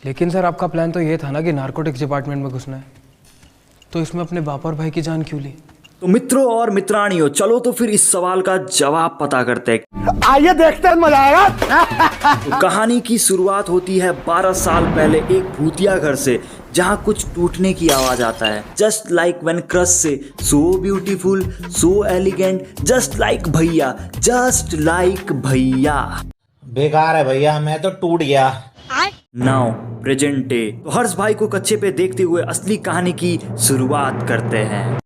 लेकिन सर आपका प्लान तो ये था ना कि नारकोटिक्स डिपार्टमेंट में घुसना है, तो इसमें अपने बाप और भाई की जान क्यों ली? तो मित्रों और मित्राणियों, चलो तो फिर इस सवाल का जवाब पता करते हैं। आइए देखते हैं, मजा आएगा। तो कहानी की शुरुआत होती है 12 साल पहले एक भूतिया घर से, जहाँ कुछ टूटने की आवाज आता है। जस्ट लाइक व्हेन क्रश से so beautiful, so elegant, just like भैया, जस्ट लाइक भैया। बेकार है भैया, मैं तो टूट गया। Now present day. तो हर्ष भाई को कच्चे पे देखते हुए असली कहानी की शुरुआत करते हैं।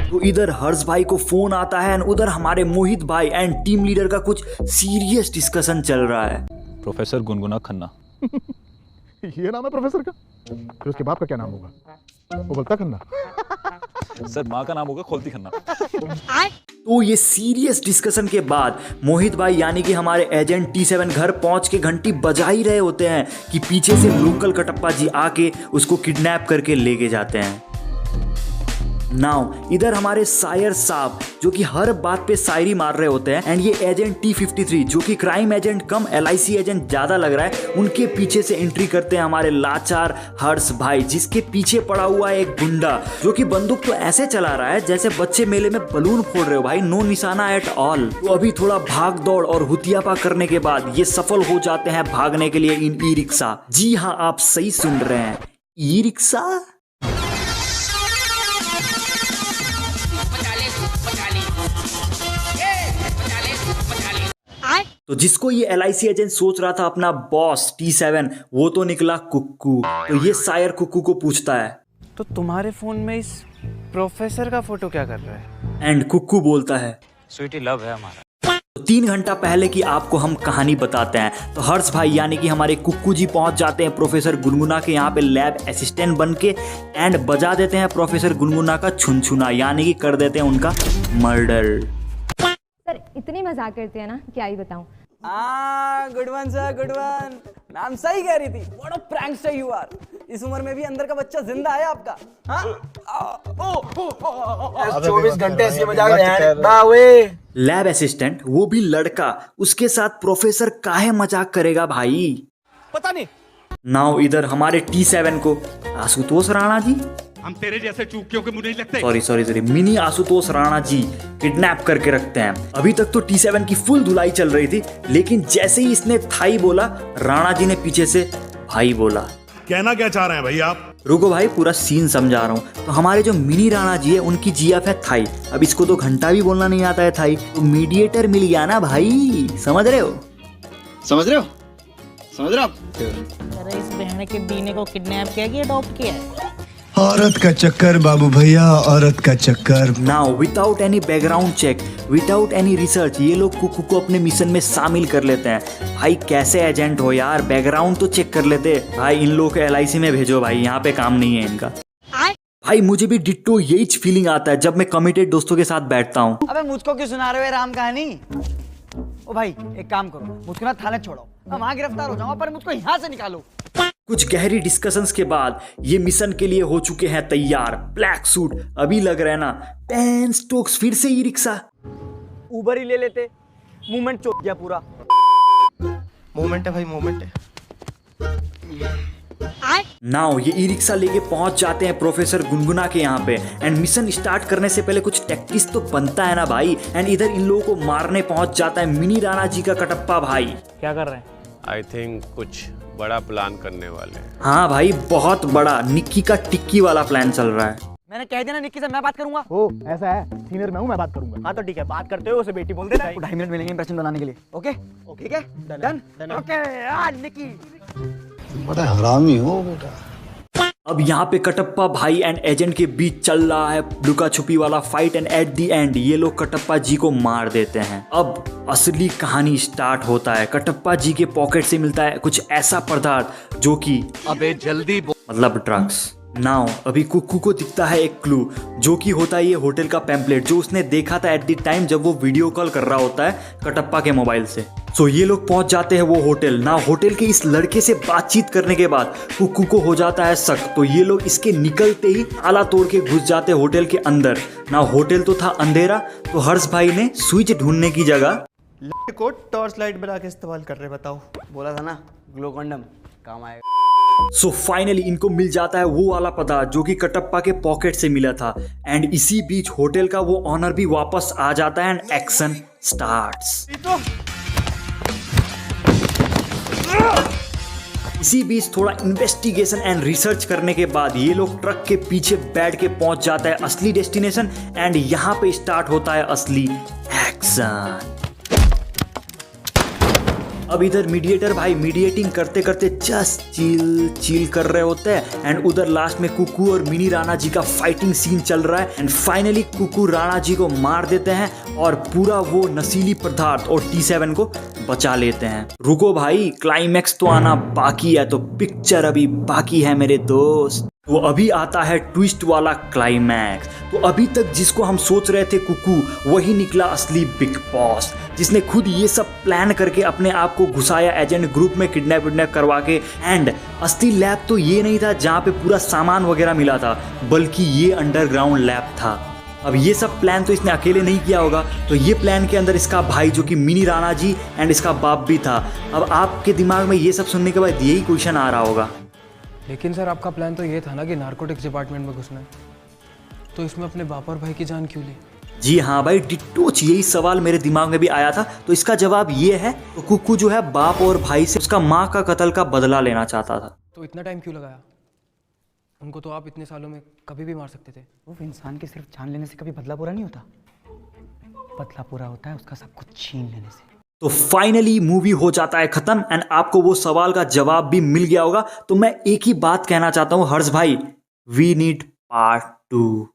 तो इधर हर्ष भाई को फोन आता है एंड उधर हमारे मोहित भाई एंड टीम लीडर का कुछ सीरियस डिस्कशन चल रहा है। प्रोफेसर गुनगुना खन्ना। ये नाम है प्रोफेसर का? फिर उसके बाप का क्या नाम होगा? वो बोलता खन्ना। सर माँ का नाम होगा खोलती खन्ना। तो ये सीरियस डिस्कशन के बाद मोहित भाई यानी कि हमारे एजेंट T7 घर पहुंच के घंटी बजा ही रहे होते हैं कि पीछे से लोकल कटप्पा जी आके उसको किडनैप करके लेके जाते हैं। नाउ इधर हमारे सायर साहब जो कि हर बात पे शायरी मार रहे होते हैं एंड ये एजेंट T53 जो कि क्राइम एजेंट कम LIC एजेंट ज्यादा लग रहा है, उनके पीछे से एंट्री करते हैं हमारे लाचार हर्ष भाई, जिसके पीछे पड़ा हुआ है एक गुंडा जो कि बंदूक तो ऐसे चला रहा है जैसे बच्चे मेले में बलून फोड़ रहे हो भाई, नो निशाना एट ऑल। तो अभी थोड़ा भाग दौड़ और हुतियापा करने के बाद ये सफल हो जाते हैं भागने के लिए इन ई रिक्शा। जी हाँ, आप सही सुन रहे हैं, ई रिक्शा। तो जिसको ये LIC एजेंट सोच रहा था अपना बॉस T7, वो तो निकला कुक्कू। तो ये शायर कुक्कू को पूछता है, तो तुम्हारे फोन में इस प्रोफेसर का फोटो क्या कर रहा है? एंड कुक्कू बोलता है, स्वीटी लव है हमारा। तो 3 घंटा पहले की आपको हम कहानी बताते हैं। तो हर्ष भाई यानी कि हमारे कुक्कू जी पहुंच जाते हैं प्रोफेसर गुनगुना के यहाँ पे लैब असिस्टेंट बन के एंड बजा देते हैं प्रोफेसर गुनगुना का छुनछुना, यानी कि कर देते हैं उनका मर्डर। सर इतनी मजाक करते हैं ना, क्या ही बताऊं। Good one sir, good one. Ma'am सही कह रही थी, what a prankster you are. इस उम्र में भी अंदर का बच्चा जिंदा है आपका। हाँ 24 घंटे ऐसे मजाक। लैब असिस्टेंट, वो भी लड़का, उसके साथ प्रोफेसर काहे मजाक करेगा भाई, पता नहीं। नाउ इधर हमारे T7 को आशुतोष राणा जी, हम तेरे जैसे चूतियों के मुंह नहीं लगते। Sorry mini Ashutosh Rana ji kidnap करके रखते हैं। अभी तक तो T7 की फुल धुलाई चल रही थी, लेकिन जैसे ही इसने थाई बोला, राणा जी ने पीछे से भाई बोला। कहना क्या चाह रहे हैं भाई आप? रुको भाई, पूरा सीन समझा रहा हूँ। तो हमारे जो मिनी राणा जी है उनकी GF है थाई। अब इसको तो घंटा भी बोलना नहीं आता है थाई, तो मीडिएटर मिल गया ना भाई, समझ रहे हो? अरे इस बहन के बीने को किडनैप किया कि अडॉप्ट किया है? औरत का चक्कर बाबू भैया, औरत का चक्कर। Now without any background check, without any research, ये लोग कुकू को अपने मिशन में शामिल कर लेते हैं। भाई कैसे एजेंट हो यार, बैकग्राउंड तो चेक कर लेते भाई। इन लोगों को LIC में भेजो भाई, यहाँ पे काम नहीं है इनका। भाई मुझे भी डिट्टो यही फीलिंग आता है जब मैं कमिटेड दोस्तों के साथ बैठता हूँ। अबे मुझको क्यों सुना रहे हो राम कहानी? ओ भाई एक काम करो, मुझको ना थाने छोड़ो, मैं वहां गिरफ्तार हो जाऊंगा, पर मुझको यहाँ से निकालो। कुछ गहरी डिस्कशंस के बाद ये मिशन के लिए हो चुके हैं तैयार। ब्लैक सूट, अभी लग रहा है ना पेन स्टोक्स, फिर से ई रिक्शा। उबर ही ले लेते, मूवमेंट चौक गया पूरा। मोमेंट है भाई, मोमेंट है। नाउ ये ई रिक्शा लेके पहुंच जाते हैं प्रोफेसर गुनगुना के यहाँ पे एंड मिशन स्टार्ट करने से पहले कुछ टैक्टिक्स तो बनता है ना भाई। एंड इधर इन लोगों को मारने पहुंच जाता है मिनी राणा जी का कटप्पा भाई। क्या कर रहे हैं? आई थिंक कुछ बड़ा प्लान करने वाले हैं। हाँ भाई, बहुत बड़ा निक्की का टिक्की वाला प्लान चल रहा है। मैंने कह दिया ना निक्की से मैं बात करूंगा। ओ ऐसा है, सीनियर मैं हूँ, मैं बात करूंगा। हाँ तो ठीक है, बात करते हो उसे बेटी बोल देना। 2.5 मिनट मिलेंगे इंप्रेशन बनाने के लिए। ओके ठीक है, डन। ओके निक्की, बड़ा हरामी हो बेटा। अब यहाँ पे कटप्पा भाई एंड एजेंट के बीच चल रहा है लुका छुपी वाला fight and at the end ये लोग कटप्पा जी को मार देते हैं। अब असली कहानी स्टार्ट होता है। कटप्पा जी के पॉकेट से मिलता है कुछ ऐसा पदार्थ जो कि अबे जल्दी मतलब ड्रग्स। नाउ अभी कुक्कू को दिखता है एक क्लू जो कि होता है ये होटल का पैम्पलेट जो उसने देखा था एट द टाइम जब वो वीडियो कॉल कर रहा होता है कटप्पा के मोबाइल से। सो ये लोग पहुंच जाते हैं वो होटल। ना होटल के इस लड़के से बातचीत करने के बाद कुक्कू को हो जाता है शक, तो ये लोग इसके निकलते ही ताला तोड़ के घुस जाते होटल के अंदर। ना होटल तो था अंधेरा, तो हर्ष भाई ने स्विच ढूंढने की जगह को टॉर्च लाइट बना के इस्तेमाल कर रहे, बताओ। बोला था ना, ग्लो कंडम काम आएगा। सो फाइनली इनको मिल जाता है वो वाला पता जो कि कटप्पा के पॉकेट से मिला था। एंड इसी बीच होटल का वो ऑनर भी वापस आ जाता है एंड एक्शन स्टार्ट्स। इसी बीच थोड़ा इन्वेस्टिगेशन एंड रिसर्च करने के बाद ये लोग ट्रक के पीछे बैठ के पहुंच जाता है असली डेस्टिनेशन एंड यहां पे स्टार्ट होता है असली एक्शन। अब इधर मीडिएटर भाई मीडिएटिंग करते करते जस्ट चिल कर रहे होते हैं एंड उधर लास्ट में कुकू और मिनी राणा जी का फाइटिंग सीन चल रहा है एंड फाइनली कुकू राणा जी को मार देते हैं और पूरा वो नशीली पदार्थ और T7 को बचा लेते हैं। रुको भाई, क्लाइमैक्स तो आना बाकी है, तो पिक्चर अभी बाकी है मेरे दोस्त। तो अभी आता है ट्विस्ट वाला क्लाइमैक्स। तो अभी तक जिसको हम सोच रहे थे कुकू, वही निकला असली बिग बॉस, जिसने खुद ये सब प्लान करके अपने आप को घुसाया एजेंट ग्रुप में किडनैप करवा के। एंड असली लैब तो ये नहीं था जहाँ पे पूरा सामान वगैरह मिला था, बल्कि ये अंडरग्राउंड लैब था। अब ये सब प्लान तो इसने अकेले नहीं किया होगा, तो ये प्लान के अंदर इसका भाई जो कि मिनी राणा जी एंड इसका बाप भी था। अब आपके दिमाग में ये सब सुनने के बाद यही क्वेश्चन आ रहा होगा, लेकिन सर आपका प्लान तो ये था ना कि नारकोटिक्स डिपार्टमेंट में घुसना है, तो इसमें अपने बाप और भाई की जान क्यों ली? जी हाँ भाई, डिट्टोच यही सवाल मेरे दिमाग में भी आया था। तो इसका जवाब ये है, तो कुकू जो है बाप और भाई से उसका माँ का कत्ल का बदला लेना चाहता था। तो इतना टाइम क्यों लगाया? उनको तो आप इतने सालों में कभी भी मार सकते थे। वो इंसान के सिर्फ जान लेने से कभी बदला पूरा नहीं होता, बदला पूरा होता है उसका सब कुछ छीन लेने से। तो फाइनली मूवी हो जाता है खत्म एंड आपको वो सवाल का जवाब भी मिल गया होगा। तो मैं एक ही बात कहना चाहता हूँ हर्ष भाई, वी नीड पार्ट 2।